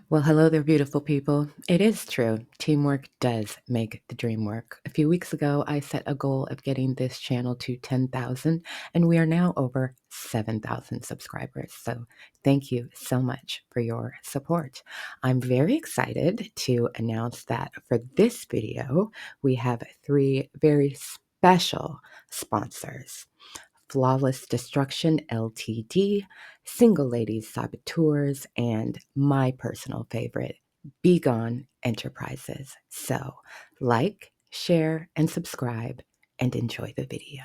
Well, hello there, beautiful people. It is true. Teamwork does make the dream work. A few weeks ago, I set a goal of getting this channel to 10,000, and we are now over 7,000 subscribers. So thank you so much for your support. I'm very excited to announce that for this video, we have three very special sponsors. Flawless Destruction Ltd, Single Ladies Saboteurs, and my personal favorite, Begone Enterprises. So, like, share, and subscribe, and enjoy the video.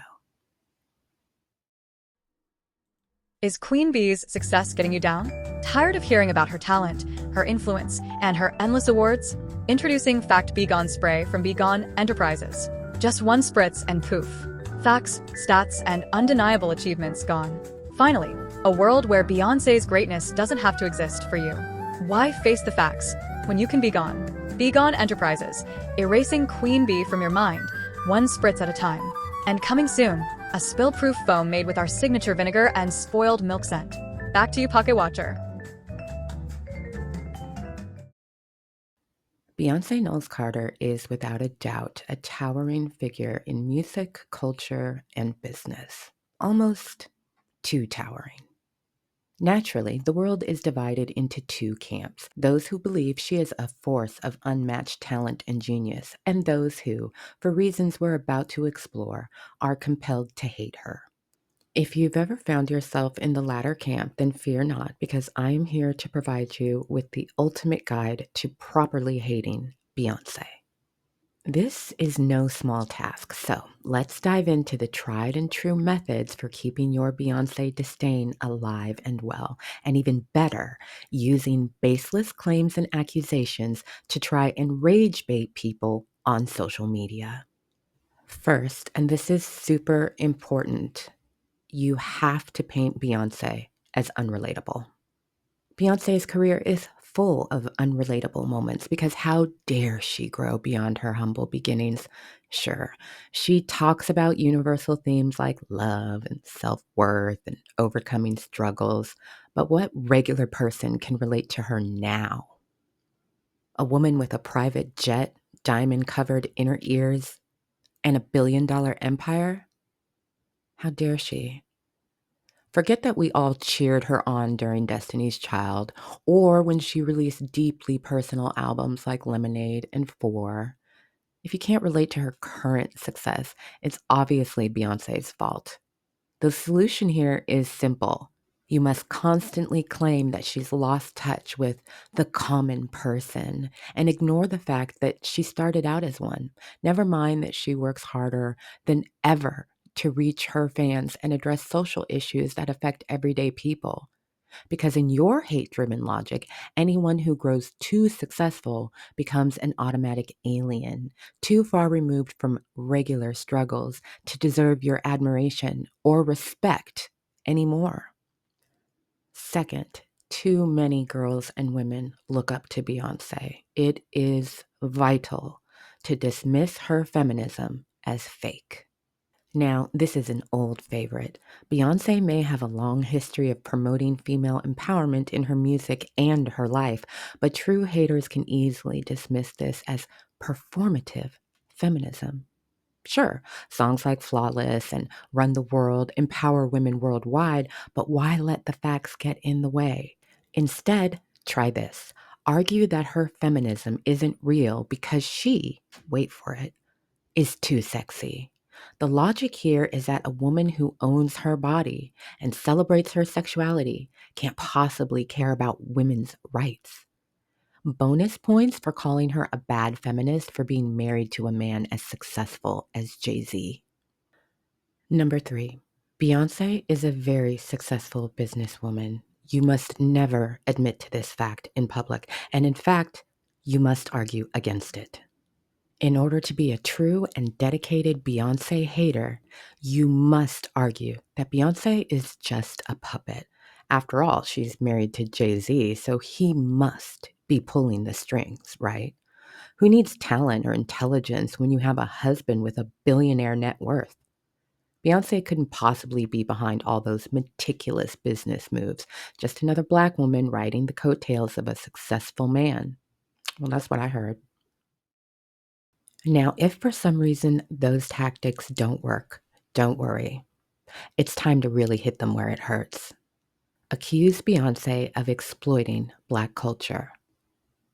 Is Queen Bee's success getting you down? Tired of hearing about her talent, her influence, and her endless awards? Introducing Fact Begone Spray from Begone Enterprises. Just one spritz and poof. Facts, stats, and undeniable achievements gone. Finally, a world where Beyonce's greatness doesn't have to exist for you. Why face the facts when you can be gone? Begone Enterprises, erasing Queen Bee from your mind, one spritz at a time. And coming soon, a spill-proof foam made with our signature vinegar and spoiled milk scent. Back to you, Pocket Watcher. Beyonce Knowles Carter is without a doubt a towering figure in music, culture, and business. Almost too towering. Naturally, the world is divided into two camps, those who believe she is a force of unmatched talent and genius, and those who, for reasons we're about to explore, are compelled to hate her. If you've ever found yourself in the latter camp, then fear not, because I am here to provide you with the ultimate guide to properly hating Beyonce. This is no small task, so let's dive into the tried and true methods for keeping your Beyonce disdain alive and well, and even better, using baseless claims and accusations to try and rage bait people on social media. First, and this is super important, you have to paint Beyonce as unrelatable. Beyonce's career is full of unrelatable moments because how dare she grow beyond her humble beginnings? Sure, she talks about universal themes like love and self-worth and overcoming struggles, but what regular person can relate to her now? A woman with a private jet, diamond-covered inner ears, and $1 billion empire? How dare she? Forget that we all cheered her on during Destiny's Child or when she released deeply personal albums like Lemonade and Four. If you can't relate to her current success, it's obviously Beyonce's fault. The solution here is simple. You must constantly claim that she's lost touch with the common person and ignore the fact that she started out as one. Never mind that she works harder than ever to reach her fans and address social issues that affect everyday people. Because in your hate-driven logic, anyone who grows too successful becomes an automatic alien, too far removed from regular struggles to deserve your admiration or respect anymore. Second, too many girls and women look up to Beyonce. It is vital to dismiss her feminism as fake. Now, this is an old favorite. Beyonce may have a long history of promoting female empowerment in her music and her life, but true haters can easily dismiss this as performative feminism. Sure, songs like Flawless and Run the World empower women worldwide, but why let the facts get in the way? Instead, try this. Argue that her feminism isn't real because she, wait for it, is too sexy. The logic here is that a woman who owns her body and celebrates her sexuality can't possibly care about women's rights. Bonus points for calling her a bad feminist for being married to a man as successful as Jay-Z. Number 3, Beyonce is a very successful businesswoman. You must never admit to this fact in public, and in fact, you must argue against it. In order to be a true and dedicated Beyonce hater, you must argue that Beyonce is just a puppet. After all, she's married to Jay-Z, so he must be pulling the strings, right? Who needs talent or intelligence when you have a husband with a billionaire net worth? Beyonce couldn't possibly be behind all those meticulous business moves, just another black woman riding the coattails of a successful man. Well, that's what I heard. Now, if for some reason those tactics don't work, don't worry. It's time to really hit them where it hurts. Accuse Beyonce of exploiting Black culture.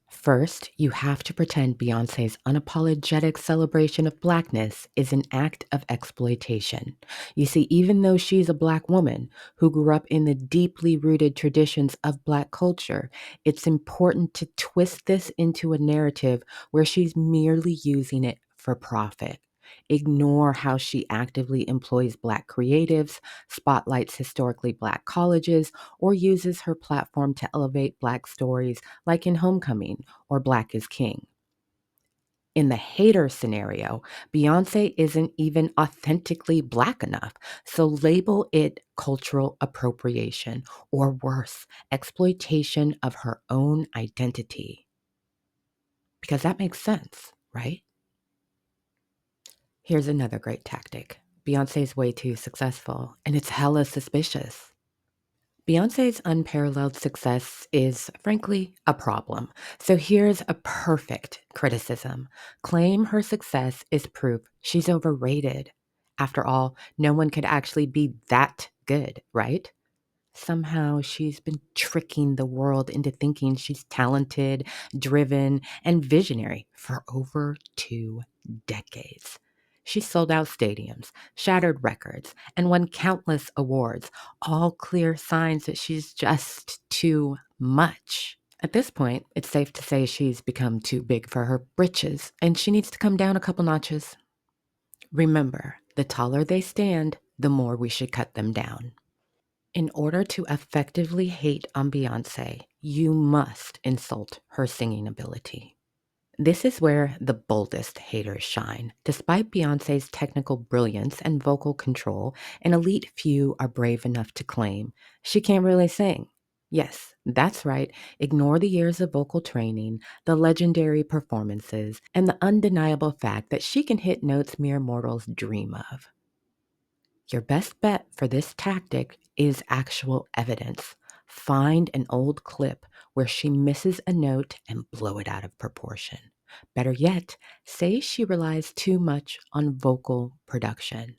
First, you have to pretend Beyonce's unapologetic celebration of Blackness is an act of exploitation. You see, even though she's a Black woman who grew up in the deeply rooted traditions of Black culture, it's important to twist this into a narrative where she's merely using it for profit. Ignore how she actively employs Black creatives, spotlights historically Black colleges, or uses her platform to elevate Black stories like in Homecoming or Black is King. In the hater scenario, Beyonce isn't even authentically Black enough, so label it cultural appropriation or worse, exploitation of her own identity. Because that makes sense, right? Here's another great tactic. Beyonce's way too successful, and it's hella suspicious. Beyonce's unparalleled success is, frankly, a problem. So here's a perfect criticism. Claim her success is proof she's overrated. After all, no one could actually be that good, right? Somehow she's been tricking the world into thinking she's talented, driven, and visionary for over 2 decades. She sold out stadiums, shattered records, and won countless awards, all clear signs that she's just too much. At this point, it's safe to say she's become too big for her britches, and she needs to come down a couple notches. Remember, the taller they stand, the more we should cut them down. In order to effectively hate on Beyonce, you must insult her singing ability. This is where the boldest haters shine. Despite Beyonce's technical brilliance and vocal control, an elite few are brave enough to claim she can't really sing. Yes, that's right. Ignore the years of vocal training, the legendary performances, and the undeniable fact that she can hit notes mere mortals dream of. Your best bet for this tactic is actual evidence. Find an old clip where she misses a note and blow it out of proportion. Better yet, say she relies too much on vocal production.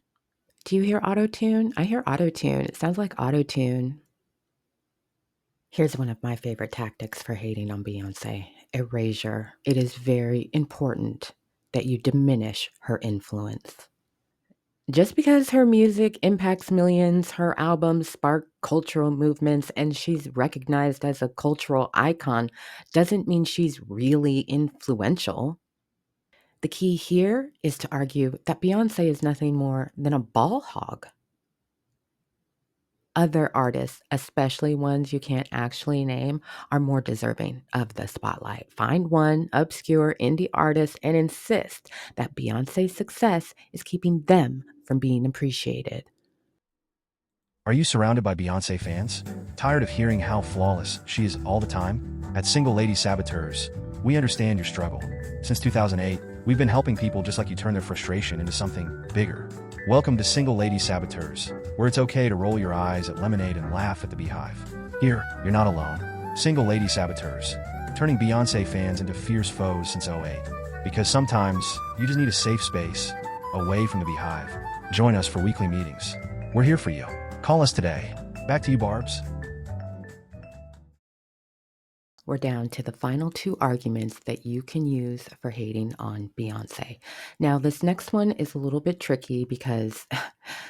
Do you hear autotune? I hear autotune. It sounds like autotune. Here's one of my favorite tactics for hating on Beyonce: erasure. It is very important that you diminish her influence. Just because her music impacts millions, her albums spark cultural movements, and she's recognized as a cultural icon doesn't mean she's really influential. The key here is to argue that Beyonce is nothing more than a ball hog. Other artists, especially ones you can't actually name, are more deserving of the spotlight. Find one obscure indie artist and insist that Beyonce's success is keeping them from being appreciated. Are you surrounded by Beyonce fans? Tired of hearing how flawless she is all the time? At Single Lady Saboteurs, we understand your struggle. Since 2008, we've been helping people just like you turn their frustration into something bigger. Welcome to Single Lady Saboteurs, where it's okay to roll your eyes at lemonade and laugh at the beehive. Here, you're not alone. Single Lady Saboteurs, turning Beyonce fans into fierce foes since '08. Because sometimes, you just need a safe space, away from the beehive. Join us for weekly meetings. We're here for you. Call us today. Back to you, Barbs. We're down to the final 2 arguments that you can use for hating on Beyonce. Now, this next one is a little bit tricky because,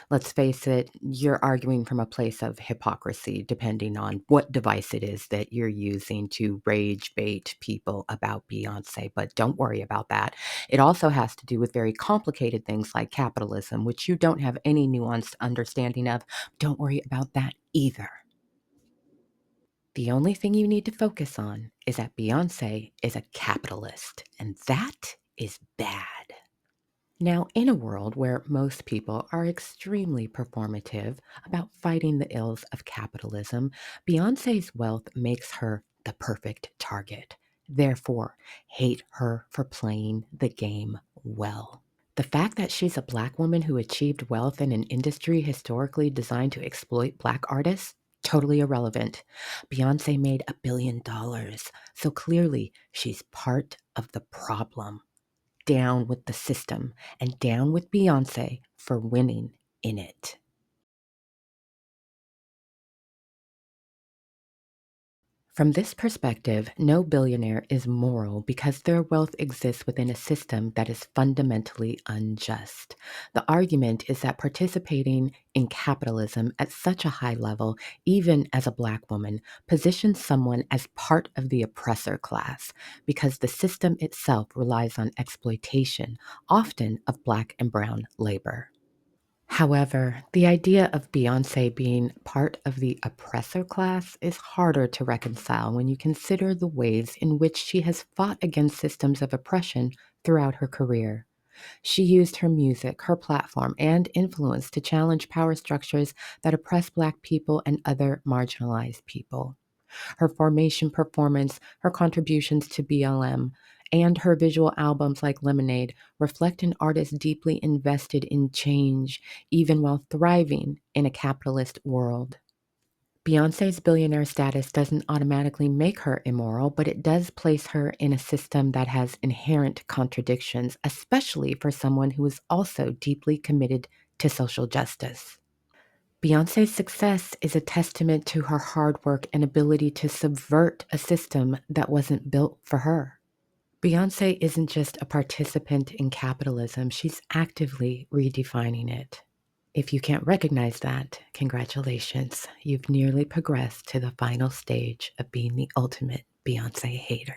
let's face it, you're arguing from a place of hypocrisy, depending on what device it is that you're using to rage bait people about Beyonce. But don't worry about that. It also has to do with very complicated things like capitalism, which you don't have any nuanced understanding of. Don't worry about that either. The only thing you need to focus on is that Beyonce is a capitalist, and that is bad. Now, in a world where most people are extremely performative about fighting the ills of capitalism, Beyonce's wealth makes her the perfect target. Therefore, hate her for playing the game well. The fact that she's a Black woman who achieved wealth in an industry historically designed to exploit Black artists, totally irrelevant. Beyonce made $1 billion, so clearly she's part of the problem. Down with the system, and down with Beyonce for winning in it. From this perspective, no billionaire is moral because their wealth exists within a system that is fundamentally unjust. The argument is that participating in capitalism at such a high level, even as a Black woman, positions someone as part of the oppressor class because the system itself relies on exploitation, often of Black and brown labor. However, the idea of Beyonce being part of the oppressor class is harder to reconcile when you consider the ways in which she has fought against systems of oppression throughout her career. She used her music, her platform, and influence to challenge power structures that oppress Black people and other marginalized people. Her formation performance, her contributions to BLM, and her visual albums like Lemonade reflect an artist deeply invested in change, even while thriving in a capitalist world. Beyonce's billionaire status doesn't automatically make her immoral, but it does place her in a system that has inherent contradictions, especially for someone who is also deeply committed to social justice. Beyonce's success is a testament to her hard work and ability to subvert a system that wasn't built for her. Beyonce isn't just a participant in capitalism, she's actively redefining it. If you can't recognize that, congratulations, you've nearly progressed to the final stage of being the ultimate Beyonce hater.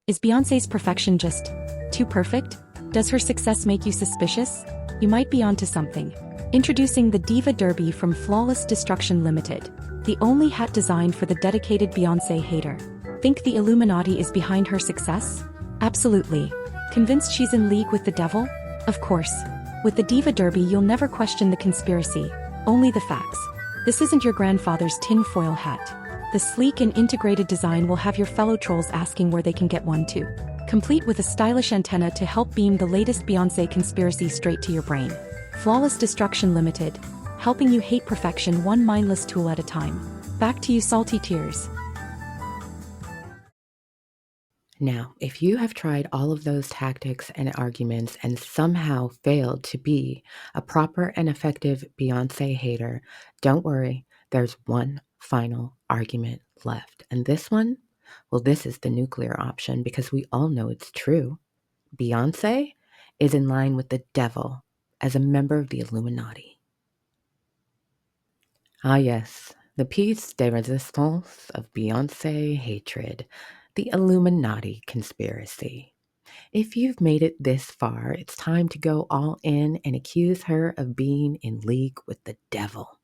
Is Beyonce's perfection just too perfect? Does her success make you suspicious? You might be onto something. Introducing the Diva Derby from Flawless Destruction Limited, the only hat designed for the dedicated Beyonce hater. Think the Illuminati is behind her success? Absolutely. Convinced she's in league with the devil? Of course. With the Diva Derby, you'll never question the conspiracy, only the facts. This isn't your grandfather's tinfoil hat. The sleek and integrated design will have your fellow trolls asking where they can get one too. Complete with a stylish antenna to help beam the latest Beyonce conspiracy straight to your brain. Flawless Destruction Limited, helping you hate perfection one mindless tool at a time. Back to you, salty tears. Now, if you have tried all of those tactics and arguments and somehow failed to be a proper and effective Beyonce hater, don't worry, there's one final argument left. And this one, well, this is the nuclear option because we all know it's true. Beyonce is in line with the devil as a member of the Illuminati. Ah, yes, the piece de resistance of Beyonce hatred, the Illuminati conspiracy. If you've made it this far, it's time to go all in and accuse her of being in league with the devil.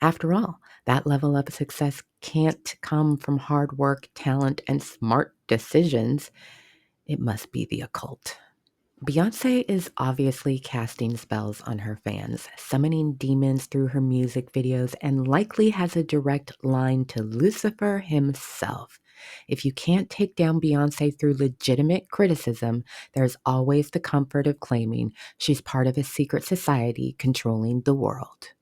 After all, that level of success can't come from hard work, talent, and smart decisions. It must be the occult. Beyonce is obviously casting spells on her fans, summoning demons through her music videos, and likely has a direct line to Lucifer himself. If you can't take down Beyonce through legitimate criticism, there's always the comfort of claiming she's part of a secret society controlling the world.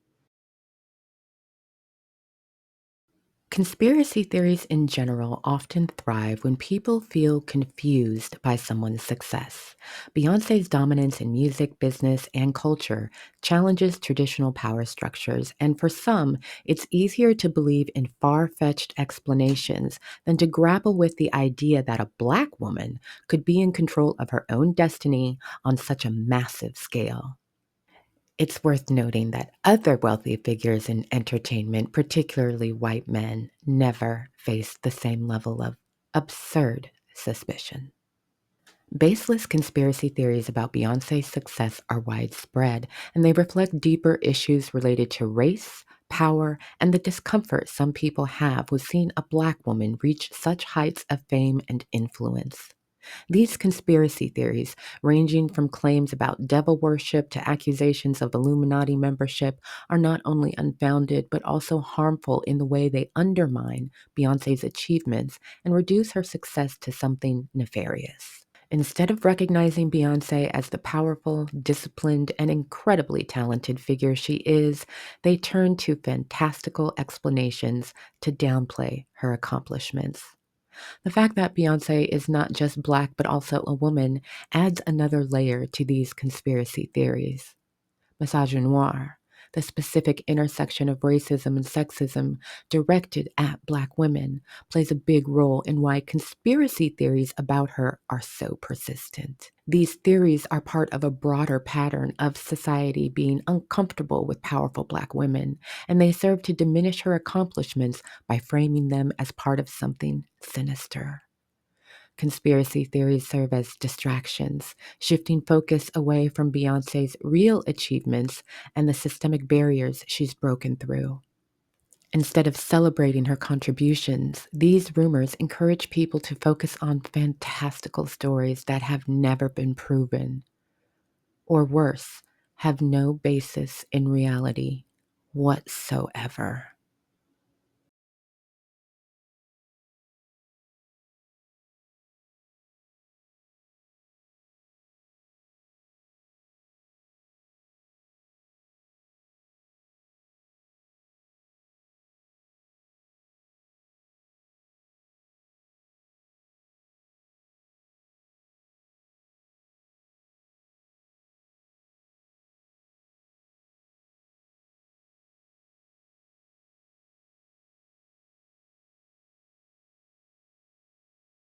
Conspiracy theories in general often thrive when people feel confused by someone's success. Beyonce's dominance in music, business, and culture challenges traditional power structures, and for some, it's easier to believe in far-fetched explanations than to grapple with the idea that a Black woman could be in control of her own destiny on such a massive scale. It's worth noting that other wealthy figures in entertainment, particularly white men, never faced the same level of absurd suspicion. Baseless conspiracy theories about Beyonce's success are widespread, and they reflect deeper issues related to race, power, and the discomfort some people have with seeing a Black woman reach such heights of fame and influence. These conspiracy theories, ranging from claims about devil worship to accusations of Illuminati membership, are not only unfounded but also harmful in the way they undermine Beyonce's achievements and reduce her success to something nefarious. Instead of recognizing Beyonce as the powerful, disciplined, and incredibly talented figure she is, they turn to fantastical explanations to downplay her accomplishments. The fact that Beyonce is not just Black but also a woman adds another layer to these conspiracy theories. Misogynoir, the specific intersection of racism and sexism directed at Black women, plays a big role in why conspiracy theories about her are so persistent. These theories are part of a broader pattern of society being uncomfortable with powerful Black women, and they serve to diminish her accomplishments by framing them as part of something sinister. Conspiracy theories serve as distractions, shifting focus away from Beyonce's real achievements and the systemic barriers she's broken through. Instead of celebrating her contributions, these rumors encourage people to focus on fantastical stories that have never been proven, or worse, have no basis in reality whatsoever.